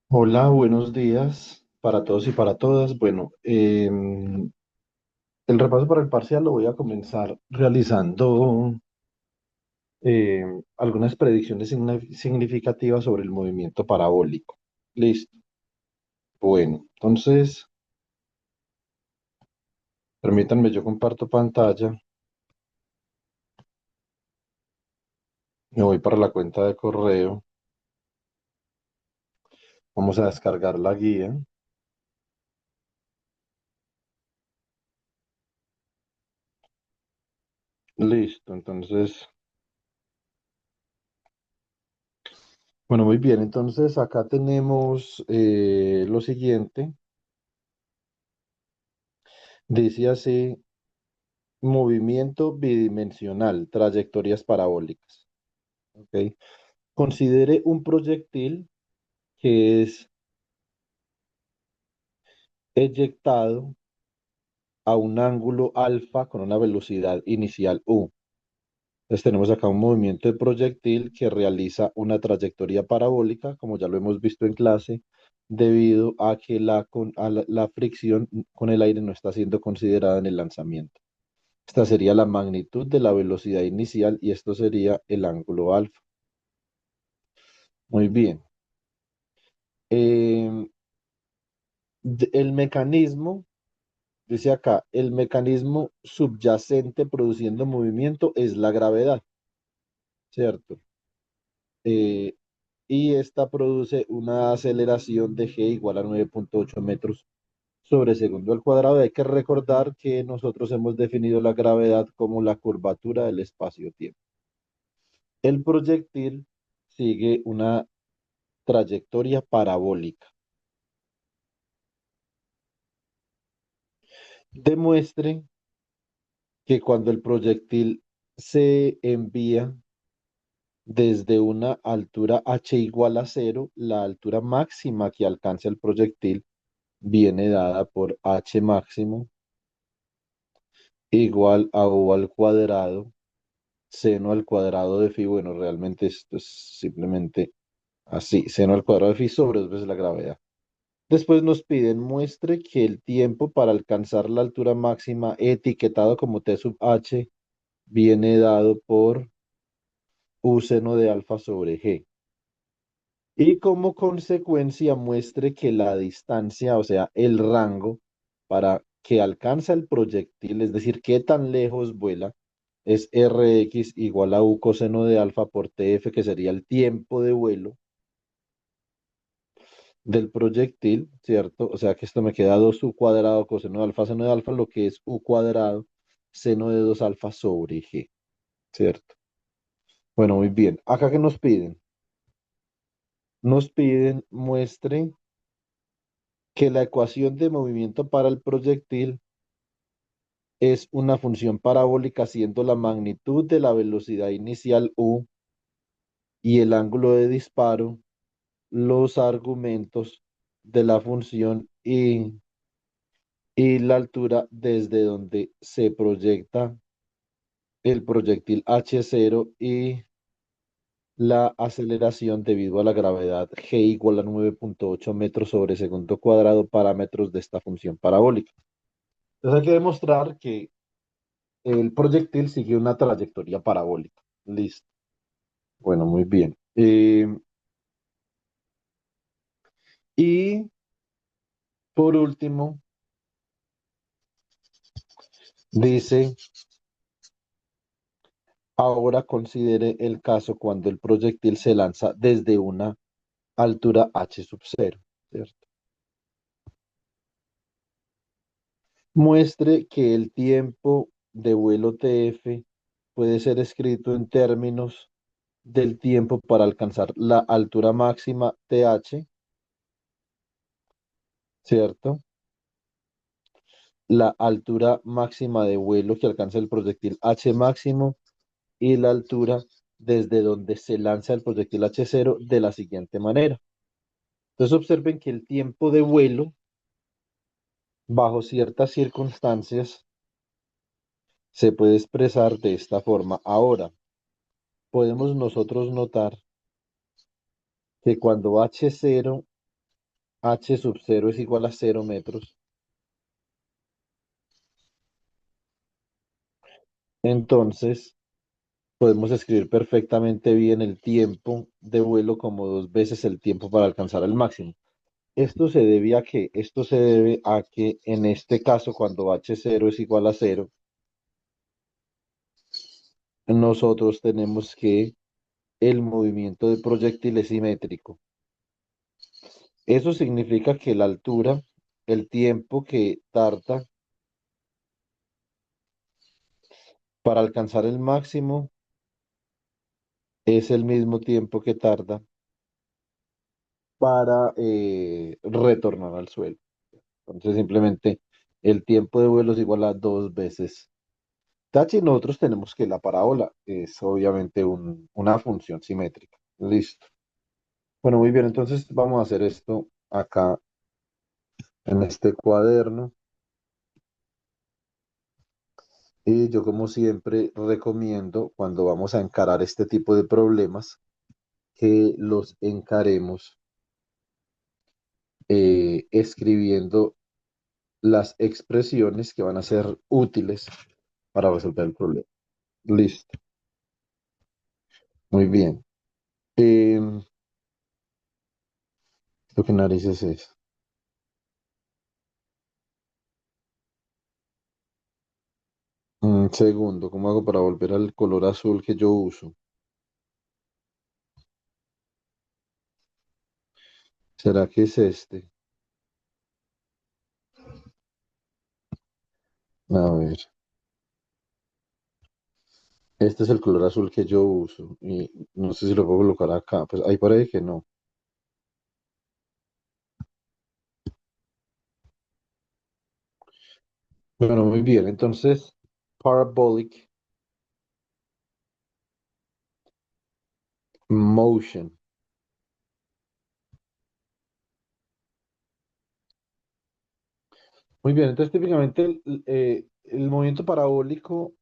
Hola, buenos días para todos y para todas. Bueno, el repaso para el parcial lo voy a comenzar realizando algunas predicciones significativas sobre el movimiento parabólico. Listo. Bueno, entonces, permítanme, yo comparto pantalla, me voy para la cuenta de correo, vamos a descargar la guía. Listo, entonces, bueno, muy bien, entonces acá tenemos lo siguiente. Dice así. Movimiento bidimensional, trayectorias parabólicas. ¿Ok? Considere un proyectil que es eyectado a un ángulo alfa con una velocidad inicial u. Entonces tenemos acá un movimiento de proyectil que realiza una trayectoria parabólica, como ya lo hemos visto en clase, debido a que la fricción con el aire no está siendo considerada en el lanzamiento. Esta sería la magnitud de la velocidad inicial y esto sería el ángulo alfa. Muy bien. Eh, el mecanismo, dice acá, el mecanismo subyacente produciendo movimiento es la gravedad, ¿cierto? Eh, y esta produce una aceleración de g igual a 9,8 metros sobre segundo al cuadrado. Hay que recordar que nosotros hemos definido la gravedad como la curvatura del espacio-tiempo. El proyectil sigue una trayectoria parabólica. Demuestre que cuando el proyectil se envía desde una altura h igual a cero, la altura máxima que alcanza el proyectil viene dada por h máximo igual a u al cuadrado, seno al cuadrado de phi. Bueno, realmente esto es simplemente así, seno al cuadrado de phi sobre dos veces la gravedad. Después nos piden muestre que el tiempo para alcanzar la altura máxima etiquetado como t sub h viene dado por u seno de alfa sobre g. Y como consecuencia muestre que la distancia, o sea, el rango para que alcanza el proyectil, es decir, qué tan lejos vuela, es Rx igual a U coseno de alfa por TF, que sería el tiempo de vuelo del proyectil, ¿cierto? O sea que esto me queda 2U cuadrado coseno de alfa seno de alfa, lo que es U cuadrado seno de 2 alfa sobre G, ¿cierto? Bueno, muy bien. Acá que nos piden. Nos piden muestre que la ecuación de movimiento para el proyectil es una función parabólica siendo la magnitud de la velocidad inicial u y el ángulo de disparo los argumentos de la función y la altura desde donde se proyecta el proyectil h0 y la aceleración debido a la gravedad g igual a 9,8 metros sobre segundo cuadrado, parámetros de esta función parabólica. Entonces hay que demostrar que el proyectil sigue una trayectoria parabólica. Listo. Bueno, muy bien. Y por último, dice, ahora considere el caso cuando el proyectil se lanza desde una altura h sub cero, ¿cierto? Muestre que el tiempo de vuelo TF puede ser escrito en términos del tiempo para alcanzar la altura máxima TH, ¿cierto? La altura máxima de vuelo que alcanza el proyectil H máximo y la altura desde donde se lanza el proyectil H0 de la siguiente manera. Entonces observen que el tiempo de vuelo bajo ciertas circunstancias se puede expresar de esta forma. Ahora, podemos nosotros notar que cuando H0 h sub cero es igual a 0 metros, entonces podemos escribir perfectamente bien el tiempo de vuelo como dos veces el tiempo para alcanzar el máximo. Esto se debe a que en este caso, cuando h cero es igual a cero, nosotros tenemos que el movimiento de proyectil es simétrico. Eso significa que la altura, el tiempo que tarda para alcanzar el máximo es el mismo tiempo que tarda para retornar al suelo. Entonces simplemente el tiempo de vuelo es igual a dos veces Tachi. Nosotros tenemos que la parábola es obviamente una función simétrica. Listo. Bueno, muy bien. Entonces vamos a hacer esto acá en este cuaderno. Y yo como siempre recomiendo cuando vamos a encarar este tipo de problemas que los encaremos escribiendo las expresiones que van a ser útiles para resolver el problema. Listo. Muy bien. Em, ¿Lo que narices es? Segundo, ¿cómo hago para volver al color azul que yo uso? ¿Será que es este? A ver, este es el color azul que yo uso y no sé si lo puedo colocar acá. Pues ahí parece que no. Bueno, muy bien. Entonces, parabolic motion. Muy bien, entonces típicamente el movimiento parabólico,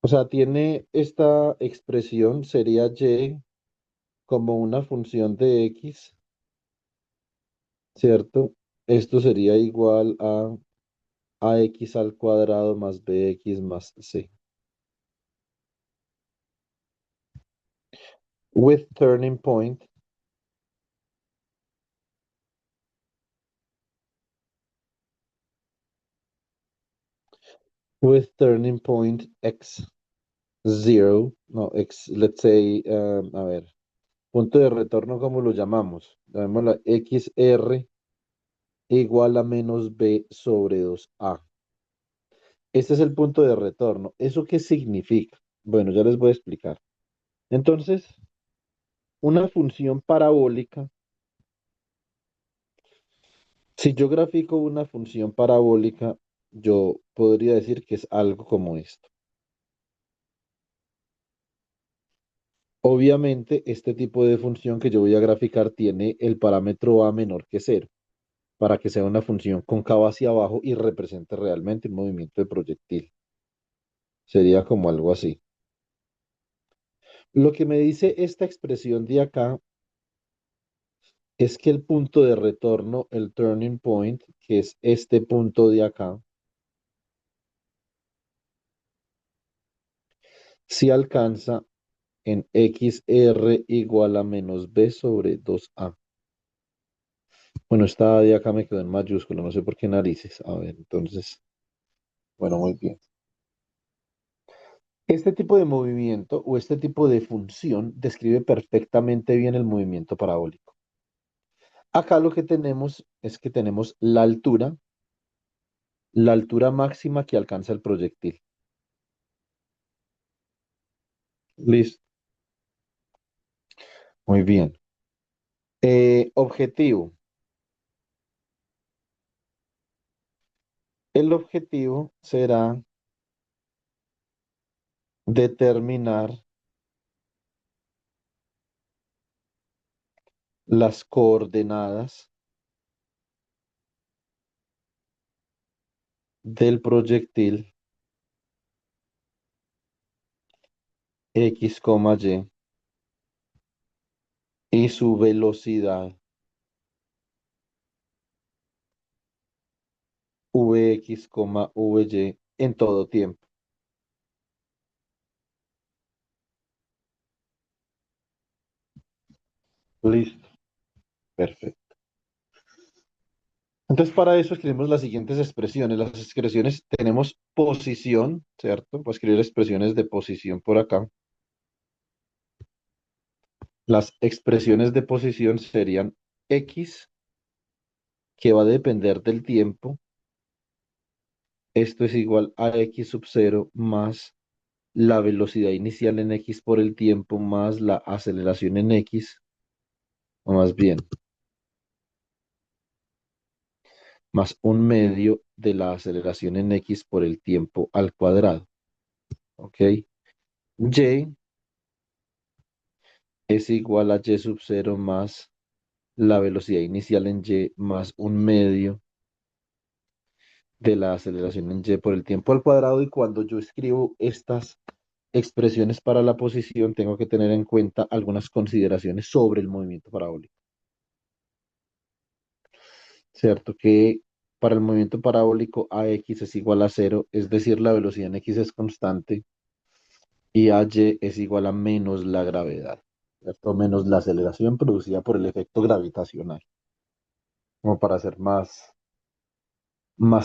o sea, tiene esta expresión, sería y como una función de x, ¿cierto? Esto sería igual a ax al cuadrado más bx más c. With turning point, with turning point x zero, no, x, let's say, a ver, punto de retorno, ¿cómo lo llamamos? Llamémosla xr igual a menos b sobre 2a. Este es el punto de retorno. ¿Eso qué significa? Bueno, ya les voy a explicar. Entonces, una función parabólica, si yo grafico una función parabólica, yo podría decir que es algo como esto. Obviamente, este tipo de función que yo voy a graficar tiene el parámetro a menor que cero, para que sea una función cóncava hacia abajo y represente realmente un movimiento de proyectil. Sería como algo así. Lo que me dice esta expresión de acá es que el punto de retorno, el turning point, que es este punto de acá, si alcanza en xr igual a menos b sobre 2a. Bueno, esta de acá me quedó en mayúscula, no sé por qué narices. A ver, entonces, bueno, muy bien. Este tipo de movimiento o este tipo de función describe perfectamente bien el movimiento parabólico. Acá lo que tenemos es que tenemos la altura máxima que alcanza el proyectil. Listo, muy bien. Objetivo. El objetivo será determinar las coordenadas del proyectil x, y y su velocidad Vx, Vy en todo tiempo. Listo. Perfecto. Entonces, para eso escribimos las siguientes expresiones. Las expresiones tenemos posición, ¿cierto? Voy a escribir expresiones de posición por acá. Las expresiones de posición serían x, que va a depender del tiempo. Esto es igual a x sub 0 más la velocidad inicial en x por el tiempo más la aceleración en x, o más bien, más un medio de la aceleración en x por el tiempo al cuadrado. ¿Ok? Y es igual a y sub 0 más la velocidad inicial en y más un medio de la aceleración en y por el tiempo al cuadrado. Y cuando yo escribo estas expresiones para la posición, tengo que tener en cuenta algunas consideraciones sobre el movimiento parabólico. ¿Cierto? Que para el movimiento parabólico AX es igual a cero, es decir, la velocidad en X es constante y AY es igual a menos la gravedad, ¿cierto? Menos la aceleración producida por el efecto gravitacional, como para ser más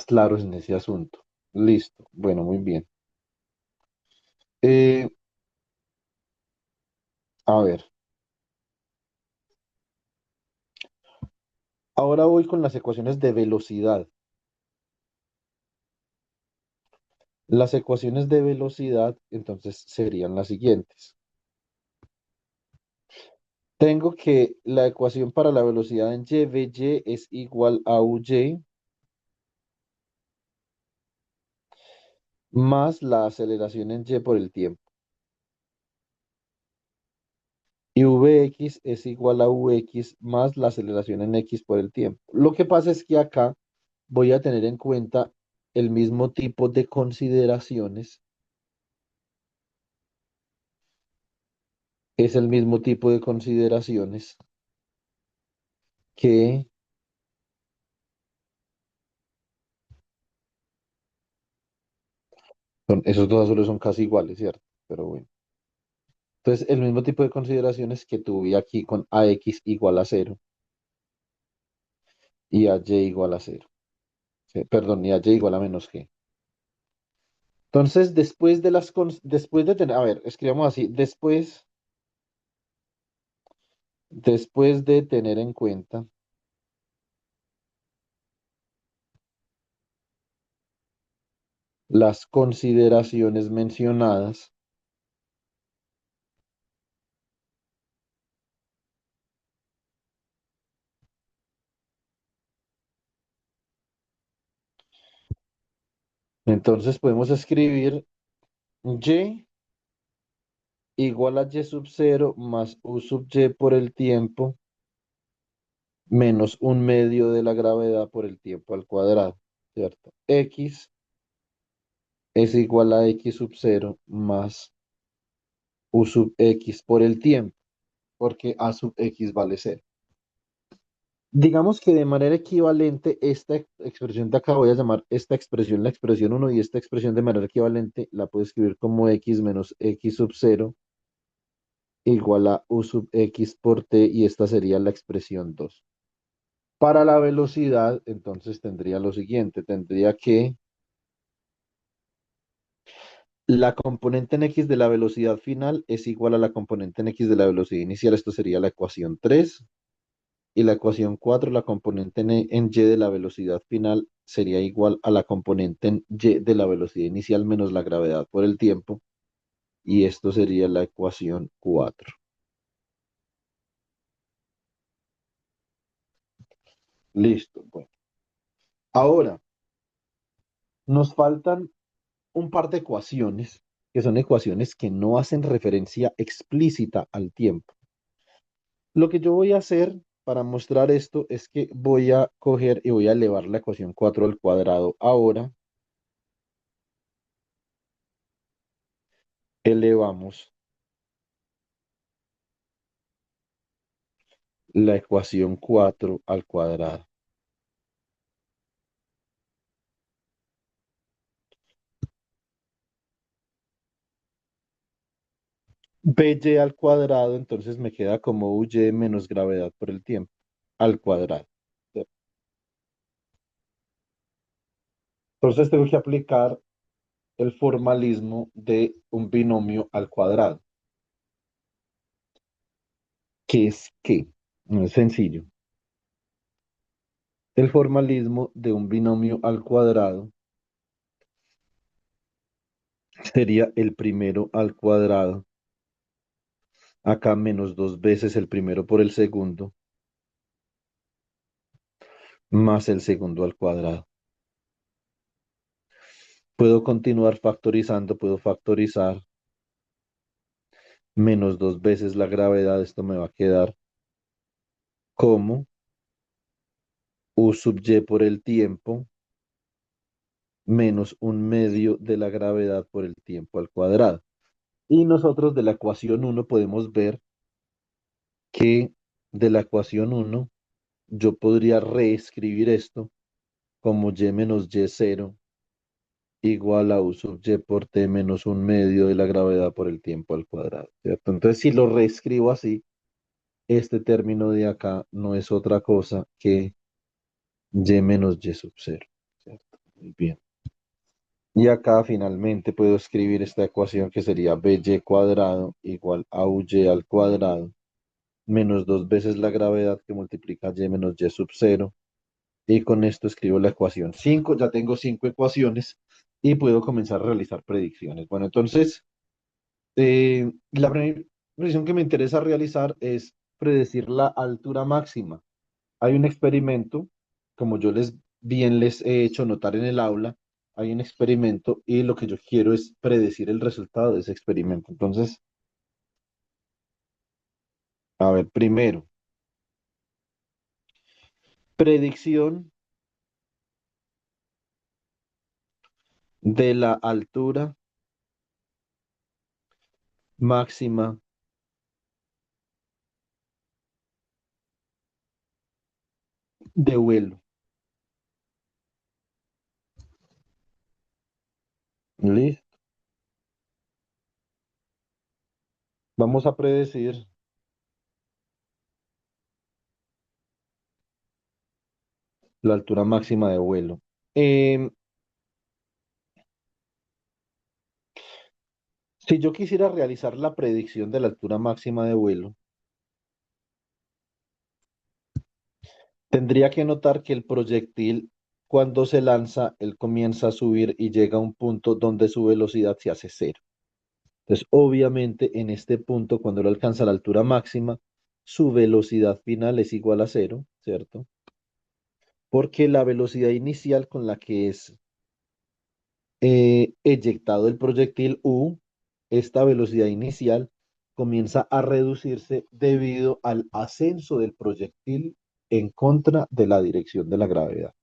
claros en ese asunto. Listo. Bueno, muy bien. Eh, a ver, ahora voy con las ecuaciones de velocidad. Las ecuaciones de velocidad, entonces, serían las siguientes. Tengo que la ecuación para la velocidad en y, Vy es igual a Uy más la aceleración en y por el tiempo. Y Vx es igual a Ux más la aceleración en x por el tiempo. Lo que pasa es que acá voy a tener en cuenta el mismo tipo de consideraciones, es el mismo tipo de consideraciones que esos dos azules son casi iguales, ¿cierto? Pero bueno. Entonces, el mismo tipo de consideraciones que tuve aquí con ax igual a cero y a y igual a cero. Sí, perdón, y a y igual a menos g. Entonces, después de tener, a ver, escribamos así, después de tener en cuenta las consideraciones mencionadas, entonces podemos escribir y igual a y sub 0 más u sub y por el tiempo menos un medio de la gravedad por el tiempo al cuadrado, ¿cierto? X es igual a x sub 0 más u sub x por el tiempo, porque a sub x vale cero. Digamos que de manera equivalente, esta expresión de acá voy a llamar esta expresión la expresión uno, y esta expresión de manera equivalente la puedo escribir como x menos x sub 0 igual a u sub x por t, y esta sería la expresión 2. Para la velocidad, entonces tendría lo siguiente, tendría que la componente en x de la velocidad final es igual a la componente en x de la velocidad inicial. Esto sería la ecuación 3. Y la ecuación 4, la componente en y de la velocidad final sería igual a la componente en y de la velocidad inicial menos la gravedad por el tiempo. Y esto sería la ecuación 4. Listo. Bueno, ahora nos faltan un par de ecuaciones que son ecuaciones que no hacen referencia explícita al tiempo. Lo que yo voy a hacer para mostrar esto es que voy a coger y voy a elevar la ecuación 4 al cuadrado. Ahora elevamos la ecuación 4 al cuadrado. BY al cuadrado, entonces me queda como UY menos gravedad por el tiempo, al cuadrado. Entonces tengo que aplicar el formalismo de un binomio al cuadrado. ¿Qué es qué? No es sencillo. El formalismo de un binomio al cuadrado sería el primero al cuadrado, acá menos dos veces el primero por el segundo, más el segundo al cuadrado. Puedo continuar factorizando, puedo factorizar menos dos veces la gravedad, esto me va a quedar como U sub y por el tiempo menos un medio de la gravedad por el tiempo al cuadrado. Y nosotros de la ecuación uno podemos ver que de la ecuación uno yo podría reescribir esto como y menos y0 igual a U sub y por t menos un medio de la gravedad por el tiempo al cuadrado, ¿cierto? Entonces, si lo reescribo así, este término de acá no es otra cosa que y menos y sub 0, ¿cierto? Muy bien. Y acá finalmente puedo escribir esta ecuación que sería by cuadrado igual a uy al cuadrado menos dos veces la gravedad que multiplica y menos y sub 0. Y con esto escribo la ecuación 5. Ya tengo cinco ecuaciones y puedo comenzar a realizar predicciones. Bueno, entonces, la primera predicción que me interesa realizar es predecir la altura máxima. Hay un experimento, como yo bien les he hecho notar en el aula, hay un experimento y lo que yo quiero es predecir el resultado de ese experimento. Entonces, a ver, primero, predicción de la altura máxima de vuelo. ¿Listo? Vamos a predecir la altura máxima de vuelo. Em, si yo quisiera realizar la predicción de la altura máxima de vuelo, tendría que notar que el proyectil, cuando se lanza, él comienza a subir y llega a un punto donde su velocidad se hace cero. Entonces, obviamente, en este punto, cuando él alcanza la altura máxima, su velocidad final es igual a cero, ¿cierto? Porque la velocidad inicial con la que es eyectado el proyectil U, esta velocidad inicial comienza a reducirse debido al ascenso del proyectil en contra de la dirección de la gravedad.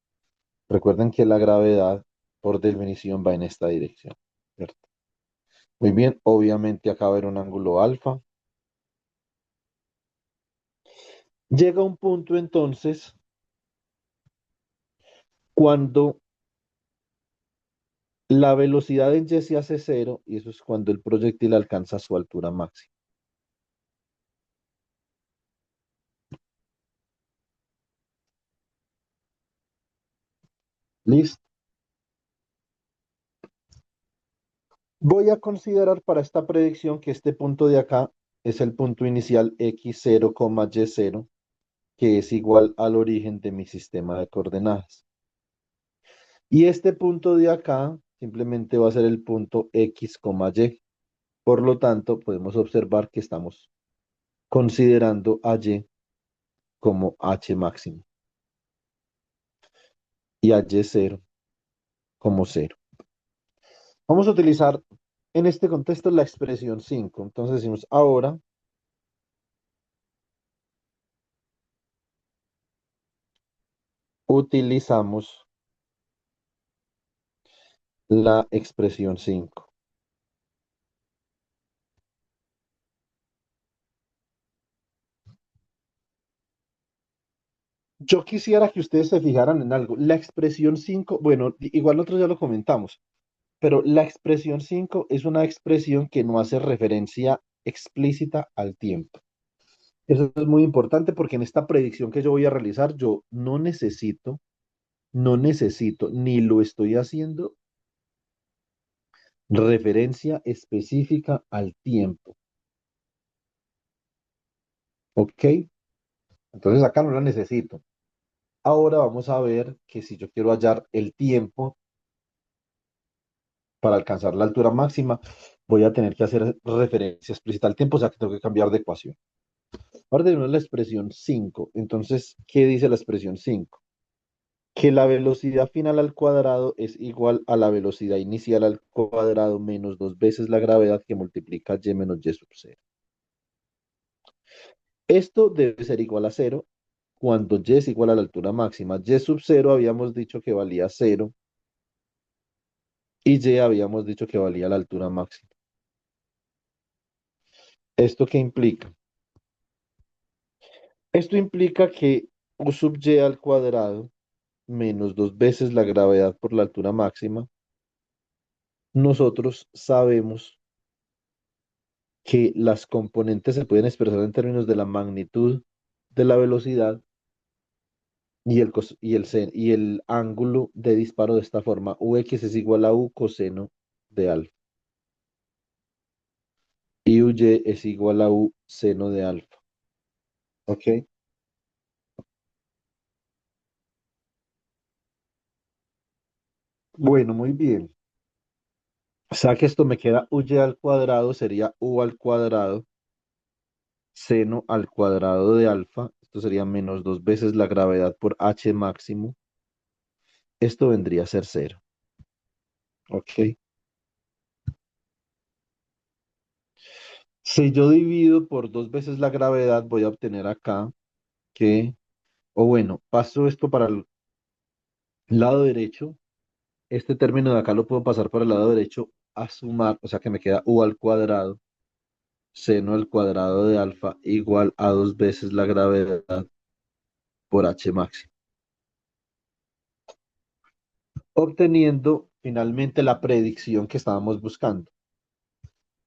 Recuerden que la gravedad, por definición, va en esta dirección, ¿cierto? Muy bien, obviamente acá va a haber un ángulo alfa. Llega un punto entonces cuando la velocidad en y se hace cero y eso es cuando el proyectil alcanza su altura máxima. ¿Listo? Voy a considerar para esta predicción que este punto de acá es el punto inicial x0, y0, que es igual al origen de mi sistema de coordenadas. Y este punto de acá simplemente va a ser el punto x, y. Por lo tanto, podemos observar que estamos considerando a y como h máximo y a y0 como cero. Vamos a utilizar en este contexto la expresión 5. Entonces decimos ahora utilizamos la expresión 5. Yo quisiera que ustedes se fijaran en algo. La expresión 5, bueno, igual nosotros ya lo comentamos, pero la expresión 5 es una expresión que no hace referencia explícita al tiempo. Eso es muy importante porque en esta predicción que yo voy a realizar, yo no necesito, ni lo estoy haciendo referencia específica al tiempo. ¿Ok? Entonces acá no la necesito. Ahora vamos a ver que si yo quiero hallar el tiempo para alcanzar la altura máxima, voy a tener que hacer referencia explícita al tiempo, o sea que tengo que cambiar de ecuación. Ahora tenemos la expresión 5. Entonces, ¿qué dice la expresión 5? Que la velocidad final al cuadrado es igual a la velocidad inicial al cuadrado menos dos veces la gravedad que multiplica y menos y sub cero. Esto debe ser igual a cero cuando y es igual a la altura máxima. Y sub cero habíamos dicho que valía cero y y habíamos dicho que valía la altura máxima. ¿Esto qué implica? Esto implica que u sub y al cuadrado menos dos veces la gravedad por la altura máxima, nosotros sabemos que las componentes se pueden expresar en términos de la magnitud de la velocidad y el ángulo de disparo de esta forma. Ux es igual a u coseno de alfa y uy es igual a u seno de alfa. ¿Ok? Bueno, muy bien. O sea que esto me queda uy al cuadrado, sería u al cuadrado, seno al cuadrado de alfa. Esto sería menos dos veces la gravedad por h máximo. Esto vendría a ser cero. ¿Ok? Si yo divido por dos veces la gravedad, voy a obtener acá que, o bueno, paso esto para el lado derecho. Este término de acá lo puedo pasar para el lado derecho a sumar, o sea que me queda u al cuadrado, seno al cuadrado de alfa igual a dos veces la gravedad por h máximo. Obteniendo finalmente la predicción que estábamos buscando.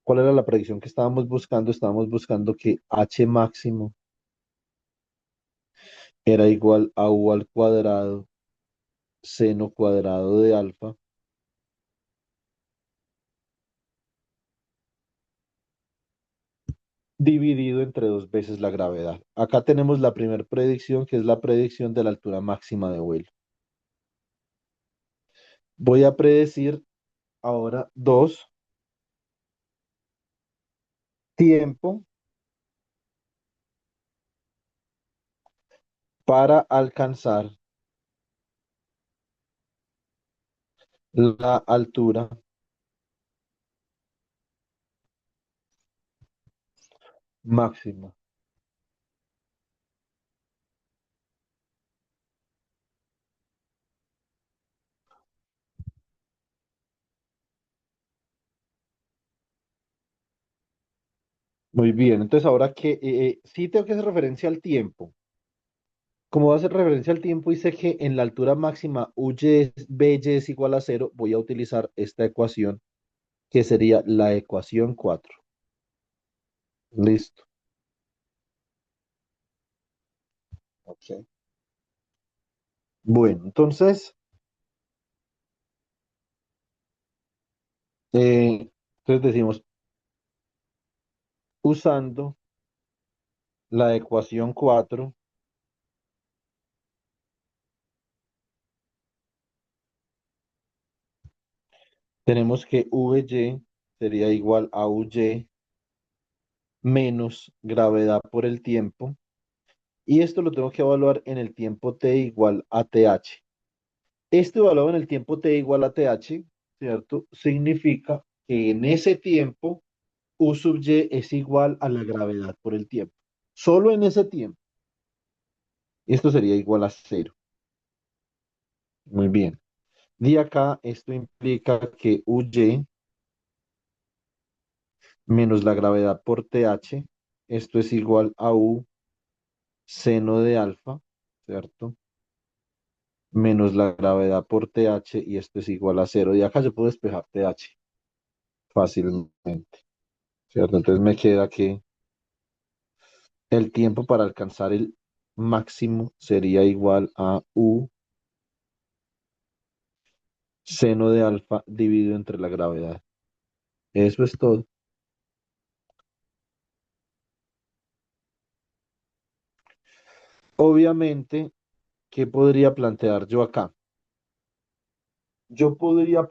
¿Cuál era la predicción que estábamos buscando? Estábamos buscando que h máximo era igual a u al cuadrado, seno cuadrado de alfa dividido entre dos veces la gravedad. Acá tenemos la primera predicción, que es la predicción de la altura máxima de vuelo. Voy a predecir ahora dos, tiempo para alcanzar la altura máxima. Muy bien, entonces ahora que sí tengo que hacer referencia al tiempo. Como voy a hacer referencia al tiempo y sé que en la altura máxima BY es igual a cero, voy a utilizar esta ecuación que sería la ecuación 4. Listo. Ok. Bueno, entonces decimos, usando la ecuación 4, tenemos que VY sería igual a UY menos gravedad por el tiempo. Y esto lo tengo que evaluar en el tiempo t igual a TH. Esto evaluado en el tiempo t igual a TH, ¿cierto? Significa que en ese tiempo U sub Y es igual a la gravedad por el tiempo. Solo en ese tiempo. Esto sería igual a cero. Muy bien. De acá, esto implica que UY menos la gravedad por TH, esto es igual a U seno de alfa. ¿cierto? Menos la gravedad por TH y esto es igual a cero. Y acá yo puedo despejar TH fácilmente, ¿cierto? Entonces me queda que el tiempo para alcanzar el máximo sería igual a U seno de alfa dividido entre la gravedad. Eso es todo. Obviamente, ¿qué podría plantear yo acá? Yo podría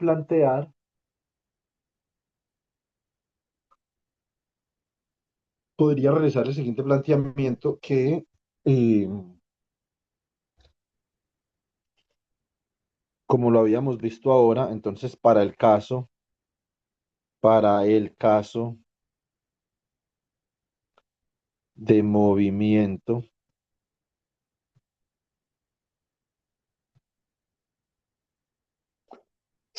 realizar el siguiente planteamiento que, eh, como lo habíamos visto ahora, entonces para el caso de movimiento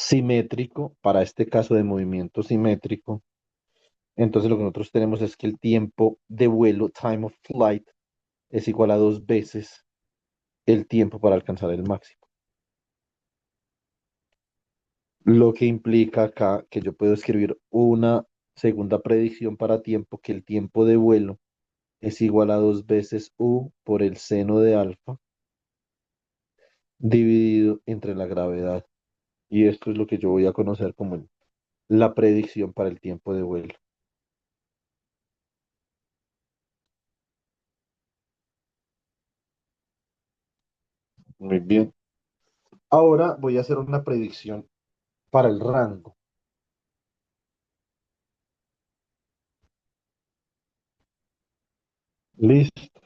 simétrico, para este caso de movimiento simétrico, entonces lo que nosotros tenemos es que el tiempo de vuelo, time of flight, es igual a dos veces el tiempo para alcanzar el máximo. Lo que implica acá que yo puedo escribir una segunda predicción para tiempo, que el tiempo de vuelo es igual a dos veces u por el seno de alfa dividido entre la gravedad. Y esto es lo que yo voy a conocer como la predicción para el tiempo de vuelo. Muy bien. Ahora voy a hacer una predicción para el rango. Listo.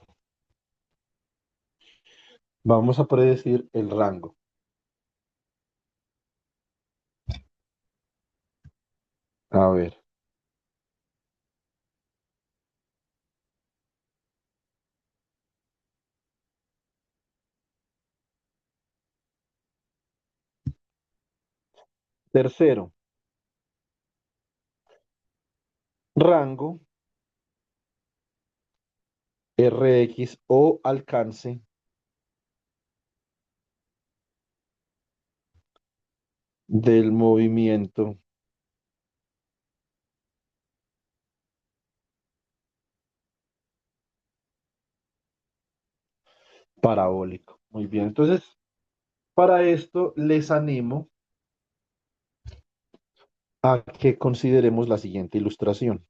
Vamos a predecir el rango. A ver. Tercero, rango Rx o alcance del movimiento parabólico. Muy bien. Entonces, para esto les animo a que consideremos la siguiente ilustración.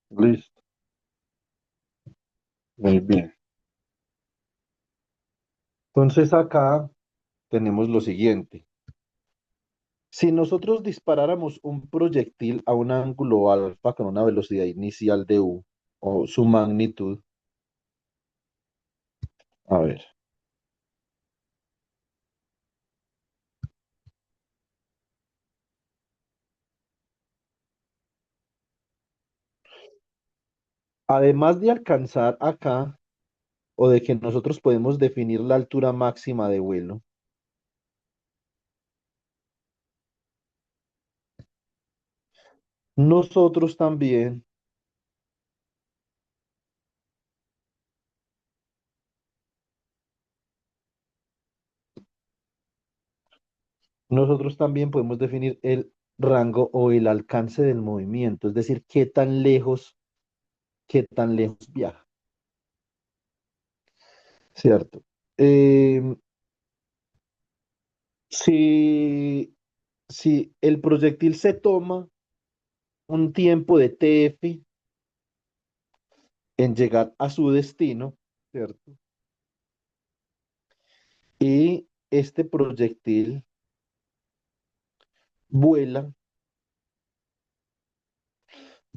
Listo. Muy bien. Entonces acá tenemos lo siguiente. Si nosotros disparáramos un proyectil a un ángulo alfa con una velocidad inicial de u o su magnitud, a ver, además de alcanzar acá o de que nosotros podemos definir la altura máxima de vuelo, nosotros también, nosotros también podemos definir el rango o el alcance del movimiento, es decir, qué tan lejos viaja, ¿cierto? Em, si, si el proyectil se toma un tiempo de TF en llegar a su destino, ¿cierto? Y este proyectil vuela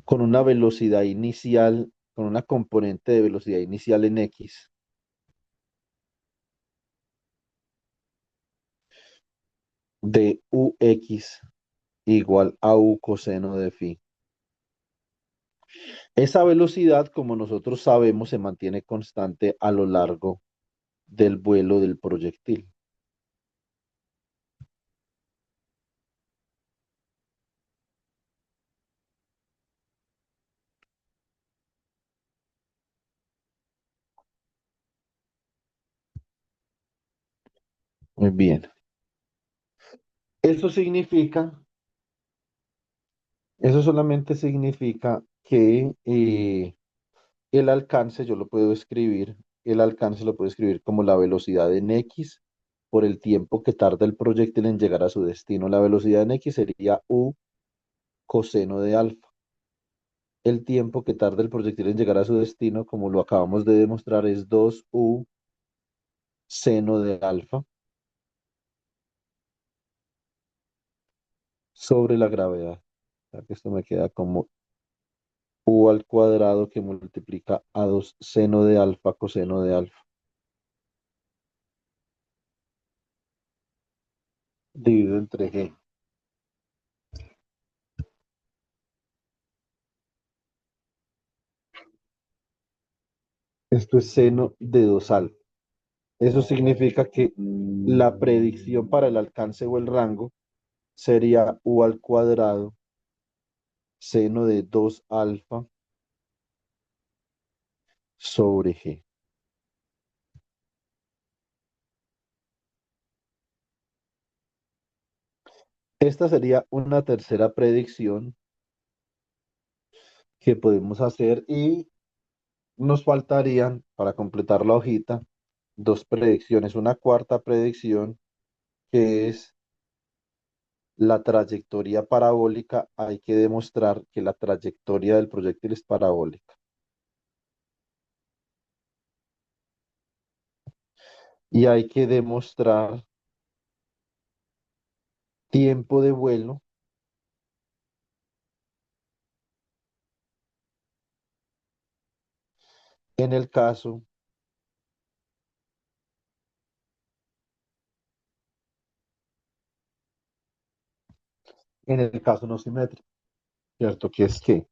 con una velocidad inicial, con una componente de velocidad inicial en X de UX igual a U coseno de phi. Esa velocidad, como nosotros sabemos, se mantiene constante a lo largo del vuelo del proyectil. Muy bien. Eso significa, eso solamente significa que el alcance, yo lo puedo escribir, el alcance lo puedo escribir como la velocidad en X por el tiempo que tarda el proyectil en llegar a su destino. La velocidad en X sería U coseno de alfa. El tiempo que tarda el proyectil en llegar a su destino, como lo acabamos de demostrar, es 2U seno de alfa sobre la gravedad. O sea que esto me queda como U al cuadrado que multiplica a 2 seno de alfa coseno de alfa, dividido entre G. Esto es seno de 2 alfa. Eso significa que la predicción para el alcance o el rango sería U al cuadrado seno de 2 alfa sobre G. Esta sería una tercera predicción que podemos hacer y nos faltarían, para completar la hojita, dos predicciones. Una cuarta predicción que es la trayectoria parabólica. Hay que demostrar que la trayectoria del proyectil es parabólica. Y hay que demostrar tiempo de vuelo en el caso, en el caso no simétrico, ¿cierto? Que es que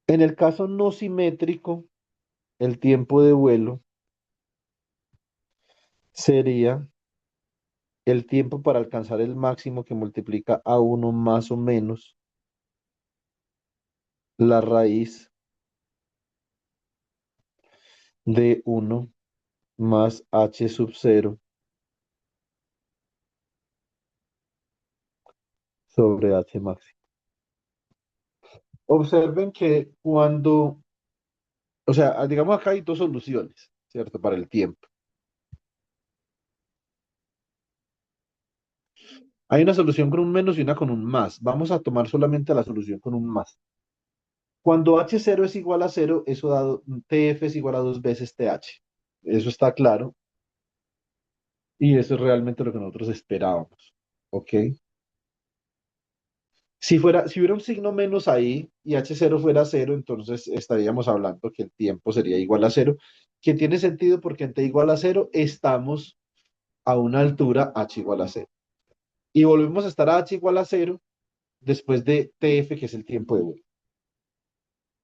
en el caso no simétrico, el tiempo de vuelo sería el tiempo para alcanzar el máximo que multiplica a uno más o menos la raíz de uno más h sub cero sobre h máximo. Observen que cuando, o sea, digamos acá hay dos soluciones, ¿cierto? Para el tiempo. Hay una solución con un menos y una con un más. Vamos a tomar solamente la solución con un más. Cuando h cero es igual a cero, eso dado TF es igual a dos veces TH. Eso está claro y eso es realmente lo que nosotros esperábamos. ¿Ok? Si hubiera un signo menos ahí y h cero fuera cero, entonces estaríamos hablando que el tiempo sería igual a cero, que tiene sentido porque en t igual a cero estamos a una altura h igual a cero. Y volvemos a estar a h igual a cero después de tf, que es el tiempo de vuelo.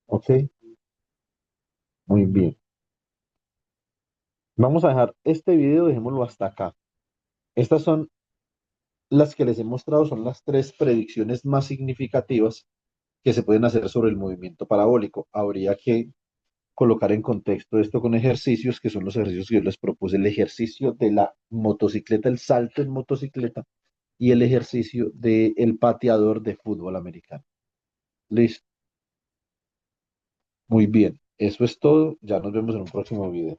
¿Ok? Muy bien. Vamos a dejar este video, dejémoslo hasta acá. Estas son las que les he mostrado, son las tres predicciones más significativas que se pueden hacer sobre el movimiento parabólico. Habría que colocar en contexto esto con ejercicios, que son los ejercicios que yo les propuse, el ejercicio de la motocicleta, el salto en motocicleta y el ejercicio del pateador de fútbol americano. Listo, muy bien. Eso es todo. Ya nos vemos en un próximo video.